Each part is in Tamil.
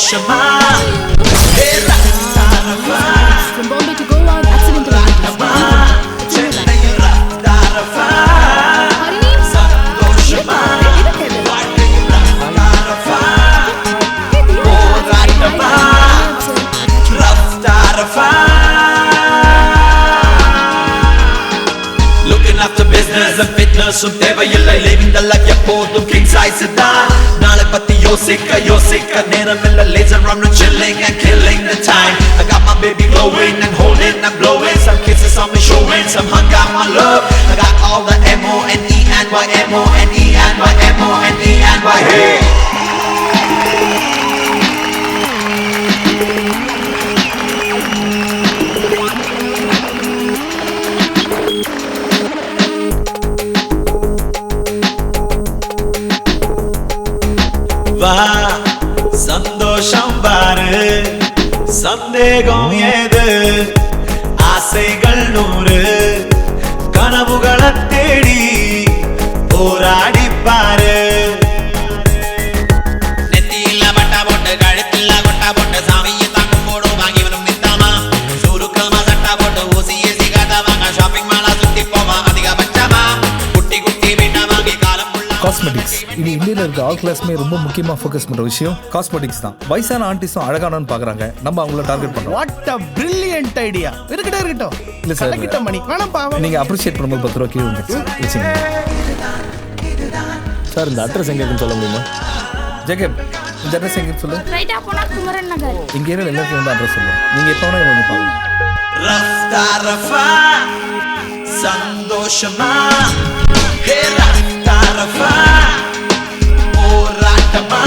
சந்தோஷமா ஹே ரஃப்தாரஃபா From Bombay to Goa, accidental ராட்டமா Chennai ரஃப்தாரஃபா Harini, சந்தோஷமா வாழ்க்கையும் ரஃப்தாரஃபா போராட்டமா ரஃப்தாரஃபா Looking after business and fitness um தேவையில்லை living the life எப்போதும் king size தான் நாளை பத்தி யோசிக்க நேரமில்லை laser I'm not chilling and killing the time I got my baby glowing and holding and blowing some kisses on me showing some hug got my love I got all the M-O-N-E-N-Y M-O-N-E-N-Y M-O-N-E-N-Y hey வா சந்தோஷம் பாரு சந்தேகம் ஏது ஆசைகள் 100 கனவுகளை தேடி போராடி பாரு நெத்தியில பட்டா போட்டு கழுத்தில கொட்டா போட்டு சாமியை தாக்கு போடும் வாங்கிவனும் நித்தாமா சுருக்கமா சட்டா போட்டு ஊசியை சிகாத வாங்க ஷாப்பிங் மாலா சுத்தி போமா அதிகபட்சமா குட்டி குட்டி வீட்டா வாங்கி காலம் காஸ்மெட்டிக்ஸ் இது இந்தியாவில் இருக்க ஆல் கிளாஸ்மே ரொம்ப முக்கியமாக ஃபோக்கஸ் பண்ணுற விஷயம் காஸ்மெட்டிக்ஸ் தான். வயசான ஆண்டிஸும் அழகானு பார்க்குறாங்க, நம்ம அவங்கள டார்கெட் பண்ணுறோம். What a brilliant idea. இருக்கட்டும் இல்லை சார், கிட்ட மணி வேணாம்ப்பா. நீங்கள் அப்ரிஷியேட் பண்ணும்போது 10 ரூபா கீழே வந்துச்சு வச்சுங்க சார். இந்த அட்ரஸ் எங்கே இருக்குன்னு சொல்ல முடியுமா? ஜெகப், இந்த அட்ரஸ் எங்கன்னு சொல்லு. ரைட்டா போனா குமரன் நகர். இங்கே ஏரியாவில் எல்லாத்தையும் வந்து அட்ரஸ் சொல்லுவோம். நீங்கள் எப்போ வேணால் வந்து பாருங்க. ரஃப்தாரஃபா சந்தோஷமா ஹே ரஃப்தாரஃபா போராட்டமா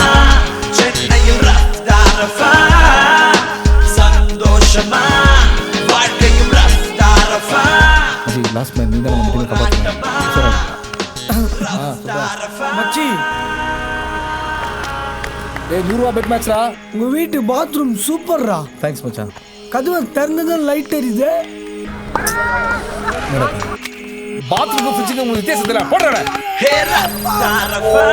சென்னையும் ரஃப்தாரஃபா சந்தோஷமா வாழ்க்கையும் ரஃப்தாரஃபா ஜி லாஸ்ட் மேன் நீங்கள் நம்ம டீமை காப்பாற்றுங்க சார். ரஃப்தாரஃபா மச்சி, ஏய் 100 ரூபா பெட் மேட்ச்ரா. உங்க வீட்டு பாத்ரூம் சூப்பர்ரா. தேங்க்ஸ் மச்சான். கதவை திறந்ததும் லைட் எரியுது. பாத்ரூம் ஃப்ரிட்ஜுக்கு உங்களுக்கு வித்தியாசம் தெரியல போடுறேன். ஹே ரஃப்தாரஃபா